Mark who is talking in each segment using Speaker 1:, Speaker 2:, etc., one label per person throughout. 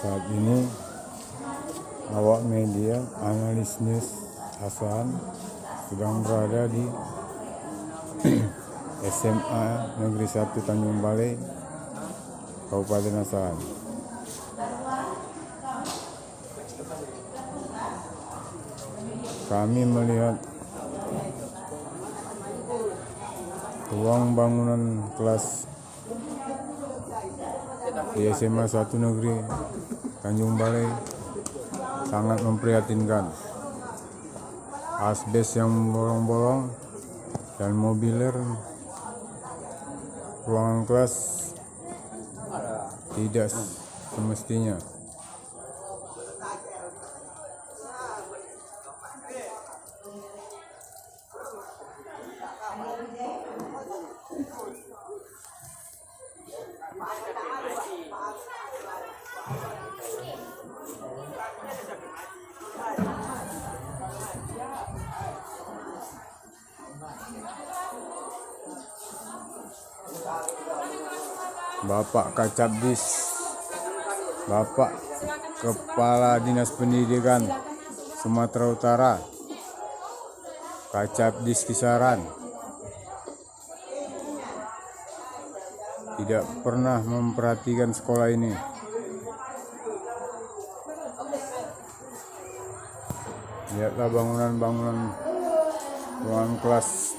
Speaker 1: Saat ini awak media analis news Asahan sedang berada di SMA Negeri 1 Tanjung Balai, Kabupaten Asahan. Kami melihat ruang bangunan kelas di SMA 1 Negeri Tanjung Balai sangat memprihatinkan. Asbes yang bolong-bolong dan mobiler ruangan kelas tidak semestinya. Bapak Kacabdis, Bapak Kepala Dinas Pendidikan Sumatera Utara, Kacabdis Kisaran, tidak pernah memperhatikan sekolah ini. Lihatlah bangunan-bangunan ruang kelas.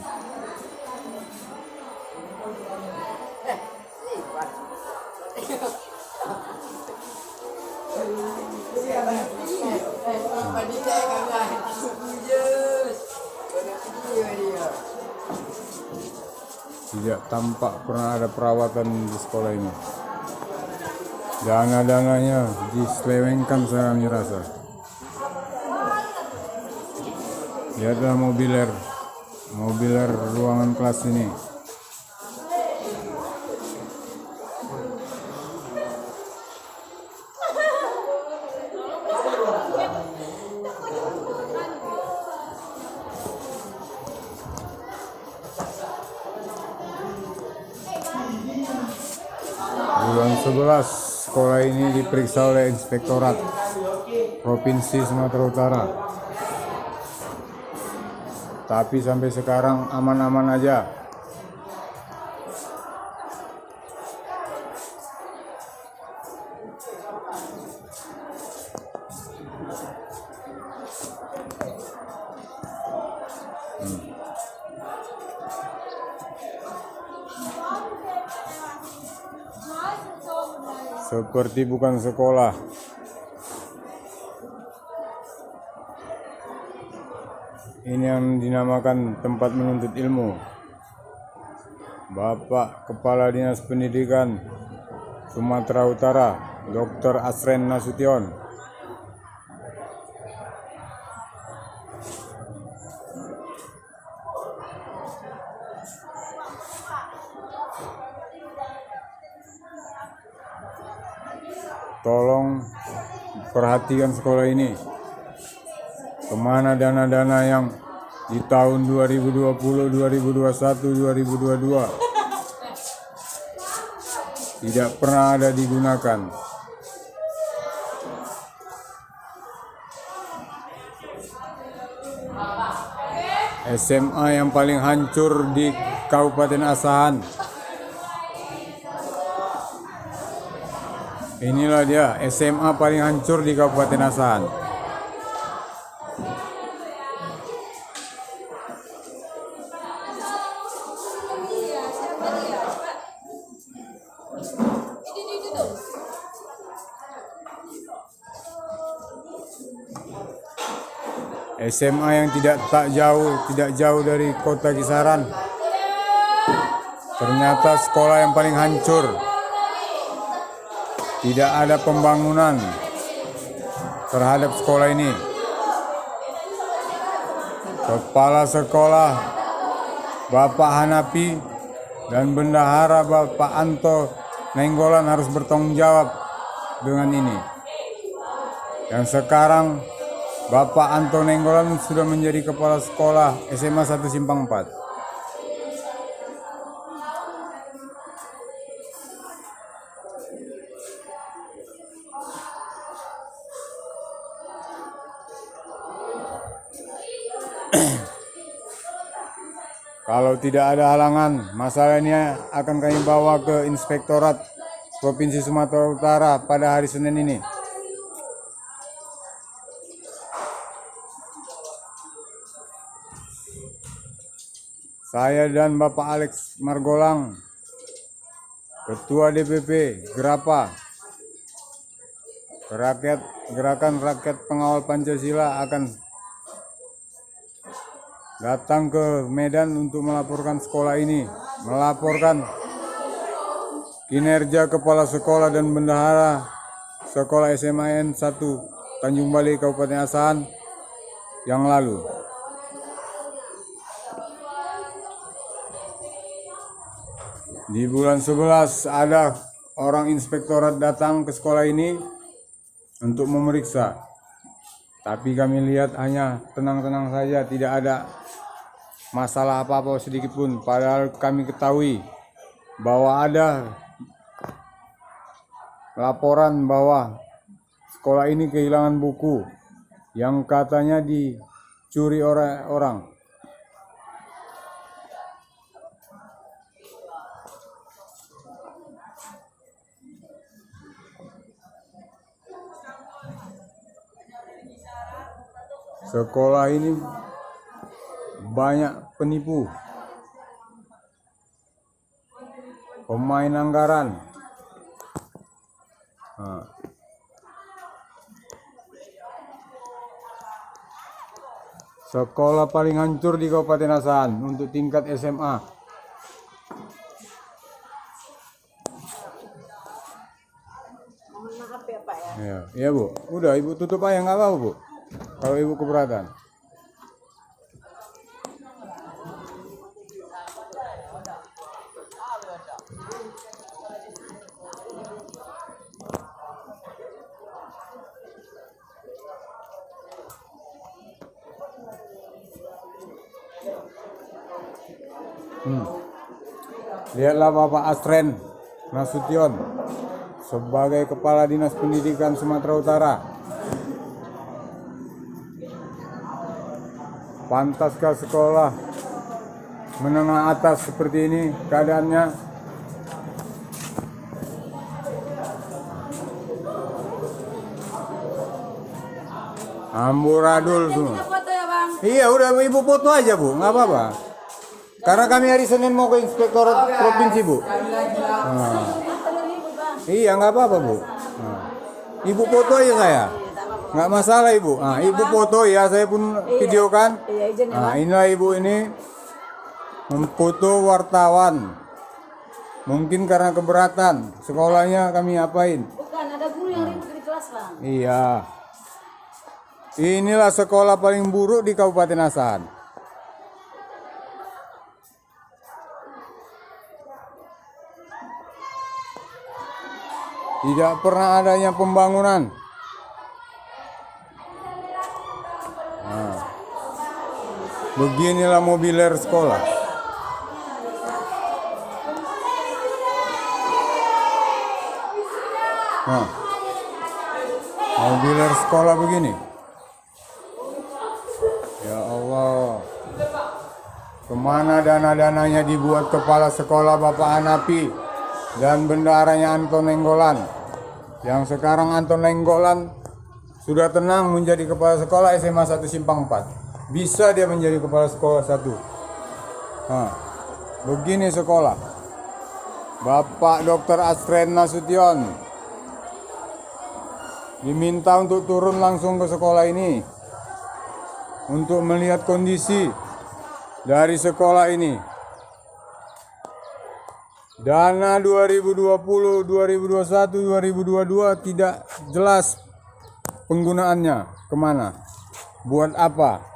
Speaker 1: Tidak tampak pernah ada perawatan di sekolah ini. Dana-dananya diselewengkan saya merasa. Lihatlah mobiler ruangan kelas ini. Bulan 11 sekolah ini diperiksa oleh Inspektorat Provinsi Sumatera Utara. Tapi sampai sekarang aman-aman aja. Seperti bukan sekolah. Ini yang dinamakan tempat menuntut ilmu. Bapak Kepala Dinas Pendidikan Sumatera Utara, Dr. Asren Nasution. Tolong perhatikan sekolah ini. Kemana dana-dana yang di tahun 2020, 2021, 2022 tidak pernah ada digunakan. SMA yang paling hancur di Kabupaten Asahan. Inilah dia SMA paling hancur di Kabupaten Asahan. SMA yang tidak jauh dari kota Kisaran. Ternyata sekolah yang paling hancur. Tidak ada pembangunan terhadap sekolah ini. Kepala sekolah Bapak Hanapi dan Bendahara Bapak Anto Nenggolan harus bertanggung jawab dengan ini. Yang sekarang Bapak Anto Nenggolan sudah menjadi kepala sekolah SMA 1 Simpang 4. Kalau tidak ada halangan, masalah ini akan kami bawa ke Inspektorat Provinsi Sumatera Utara pada hari Senin ini. Saya dan Bapak Alex Margolang, Ketua DPP Gerapa, Gerakan Rakyat Pengawal Pancasila akan datang ke Medan untuk melaporkan sekolah ini, melaporkan kinerja kepala sekolah dan bendahara sekolah SMAN 1 Tanjung Balai Kabupaten Asahan yang lalu. Di bulan 11 ada orang inspektorat datang ke sekolah ini untuk memeriksa. Tapi kami lihat hanya tenang-tenang saja, tidak ada masalah apa-apa sedikit pun. Padahal kami ketahui bahwa ada laporan bahwa sekolah ini kehilangan buku yang katanya dicuri orang. Sekolah ini banyak penipu, pemain anggaran. Sekolah paling hancur di Kabupaten Asahan untuk tingkat SMA.
Speaker 2: Mohon maaf ya Pak ya.
Speaker 1: Ya Bu, udah Ibu tutup aja nggak apa-apa Bu. Kalau Ibu keberatan. Lihatlah Bapak Astren Nasution sebagai Kepala Dinas Pendidikan Sumatera Utara. Pantaskah sekolah menengah atas seperti ini keadaannya? Amburadul tuh.
Speaker 2: Foto ya Bang.
Speaker 1: Iya udah Ibu foto aja Bu, nggak apa-apa. Karena kami hari Senin mau ke Inspektorat Provinsi Bu. Iya nggak apa-apa Bu. Ibu foto aja saya. Nggak masalah Ibu. Ibu foto ya, saya pun videokan.
Speaker 2: Iya, izin ya Bang.
Speaker 1: Inilah Ibu ini memfoto wartawan. Mungkin karena keberatan. Sekolahnya kami apain?
Speaker 2: Bukan, ada guru yang ribut di kelas Bang.
Speaker 1: Iya. Inilah sekolah paling buruk di Kabupaten Asahan. Tidak pernah adanya pembangunan. Beginilah mobiler sekolah. Mobiler sekolah begini. Ya Allah. Kemana dana-dananya dibuat kepala sekolah Bapak Hanapi dan bendaharanya Anton Nainggolan? Yang sekarang Anton Nainggolan sudah tenang menjadi kepala sekolah SMA 1 Simpang 4. Bisa dia menjadi kepala sekolah 1. Begini sekolah. Bapak Dr. Astren Nasution diminta untuk turun langsung ke sekolah ini untuk melihat kondisi dari sekolah ini. Dana 2020, 2021, 2022 tidak jelas penggunaannya kemana, buat apa.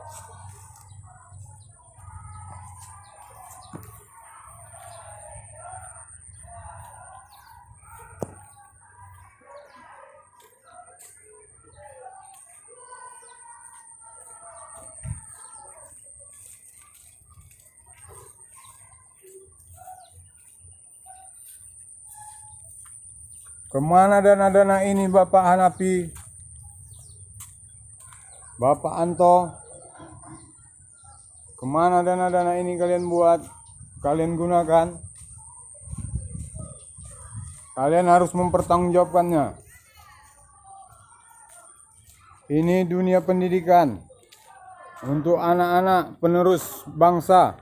Speaker 1: Kemana dana-dana ini Bapak Hanapi, Bapak Anto? Kemana dana-dana ini kalian buat? Kalian gunakan? Kalian harus mempertanggungjawabkannya. Ini dunia pendidikan untuk anak-anak penerus bangsa.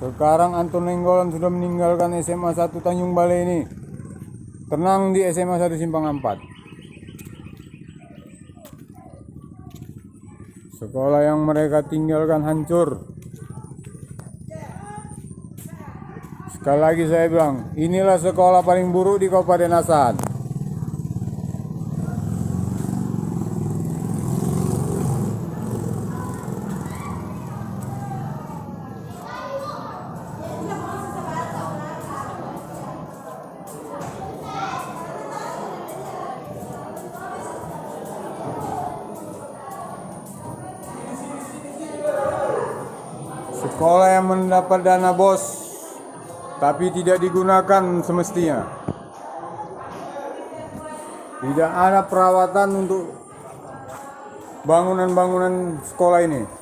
Speaker 1: Sekarang Anton Nainggolan sudah meninggalkan SMA 1 Tanjung Balai ini. Tenang di SMA 1 Simpang 4. Sekolah yang mereka tinggalkan hancur. Sekali lagi saya bilang, inilah sekolah paling buruk di Kabupaten Asahan. Sekolah yang mendapat dana BOS tapi tidak digunakan semestinya. Tidak ada perawatan untuk bangunan-bangunan sekolah ini.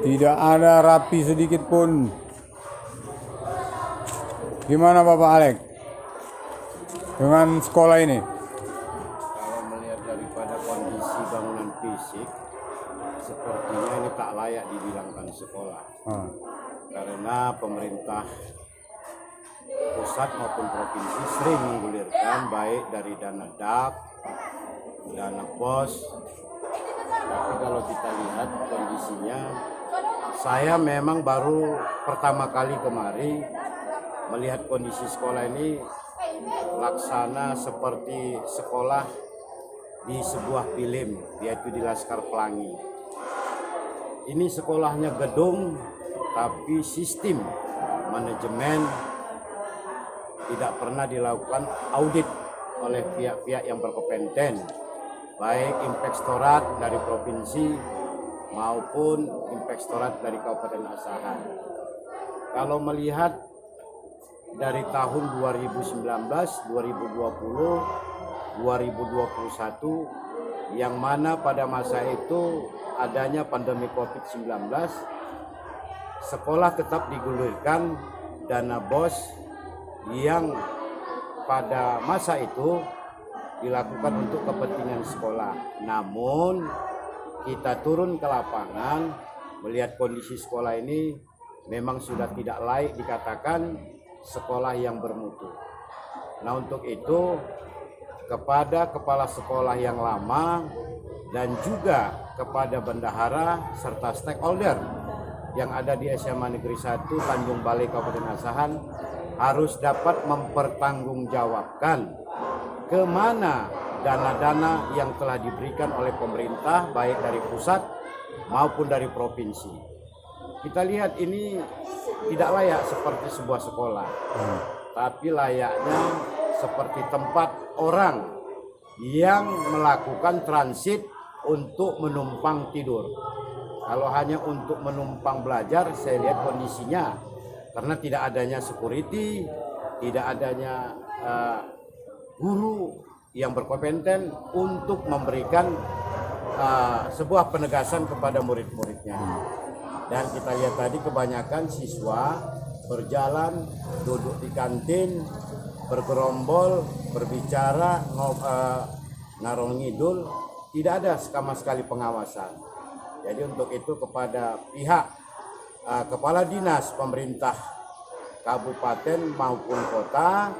Speaker 1: Tidak ada rapi sedikit pun. Gimana Bapak Alek dengan sekolah ini?
Speaker 3: Kalau melihat daripada kondisi bangunan fisik, sepertinya ini tak layak dibilangkan sekolah. Karena pemerintah pusat maupun provinsi sering menggulirkan baik dari dana DAP, dana BOS. Tapi kalau kita lihat kondisinya, saya memang baru pertama kali kemari melihat kondisi sekolah ini laksana seperti sekolah di sebuah film, yaitu di Laskar Pelangi. Ini sekolahnya gedung, tapi sistem manajemen tidak pernah dilakukan audit oleh pihak-pihak yang berkompeten, baik inspektorat dari provinsi maupun inspektorat dari Kabupaten Asahan. Kalau melihat dari tahun 2019, 2020, 2021, yang mana pada masa itu adanya pandemi COVID-19, sekolah tetap digulirkan dana BOS yang pada masa itu dilakukan untuk kepentingan sekolah. Namun kita turun ke lapangan melihat kondisi sekolah ini memang sudah tidak layak dikatakan sekolah yang bermutu. Nah, untuk itu kepada kepala sekolah yang lama dan juga kepada bendahara serta stakeholder yang ada di SMA Negeri 1 Tanjung Balai Kabupaten Asahan harus dapat mempertanggungjawabkan kemana dana-dana yang telah diberikan oleh pemerintah baik dari pusat maupun dari provinsi. Kita lihat ini tidak layak seperti sebuah sekolah, tapi layaknya seperti tempat orang yang melakukan transit untuk menumpang tidur. Kalau hanya untuk menumpang belajar, saya lihat kondisinya karena tidak adanya security, tidak adanya guru yang berkompeten untuk memberikan sebuah penegasan kepada murid-muridnya. Dan kita lihat tadi kebanyakan siswa berjalan, duduk di kantin, bergerombol, berbicara, ngarung ngidul, tidak ada sama sekali pengawasan. Jadi untuk itu kepada pihak kepala dinas pemerintah kabupaten maupun kota,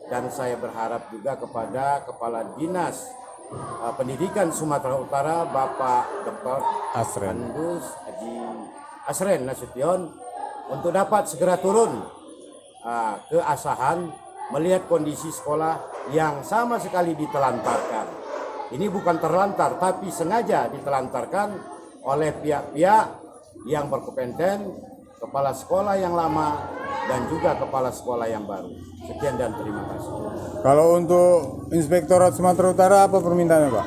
Speaker 3: dan saya berharap juga kepada Kepala Dinas Pendidikan Sumatera Utara Bapak Dr. Andus Haji Asren Nasution untuk dapat segera turun ke Asahan melihat kondisi sekolah yang sama sekali ditelantarkan. Ini bukan terlantar, tapi sengaja ditelantarkan oleh pihak-pihak yang berkompeten, kepala sekolah yang lama dan juga kepala sekolah yang baru. Sekian dan terima kasih.
Speaker 1: Kalau untuk Inspektorat Sumatera Utara apa permintaannya, Pak?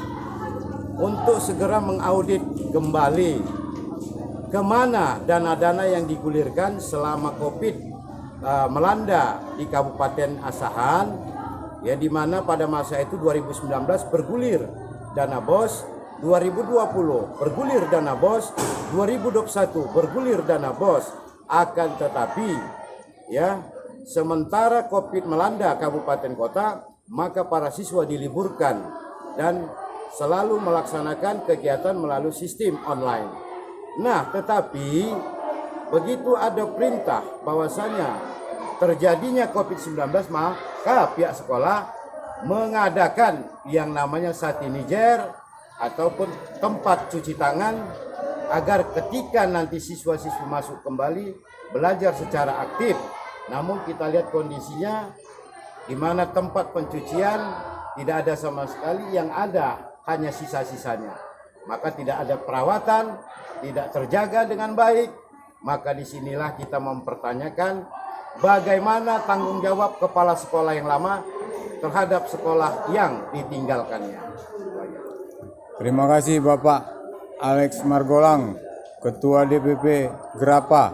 Speaker 3: Untuk segera mengaudit kembali kemana dana-dana yang digulirkan selama COVID melanda di Kabupaten Asahan, ya, di mana pada masa itu 2019 bergulir dana BOS, 2020 bergulir dana BOS, 2021 bergulir dana BOS. Akan tetapi, ya, sementara COVID melanda kabupaten kota, maka para siswa diliburkan dan selalu melaksanakan kegiatan melalui sistem online. Nah, tetapi begitu ada perintah bahwasanya terjadinya COVID-19, maka pihak sekolah mengadakan yang namanya Satinijer ataupun tempat cuci tangan agar ketika nanti siswa-siswi masuk kembali belajar secara aktif. Namun kita lihat kondisinya di mana tempat pencucian tidak ada sama sekali, yang ada hanya sisa-sisanya. Maka tidak ada perawatan, tidak terjaga dengan baik. Maka disinilah kita mempertanyakan bagaimana tanggung jawab kepala sekolah yang lama terhadap sekolah yang ditinggalkannya.
Speaker 1: Terima kasih Bapak Alex Margolang, Ketua DPP Gerapa.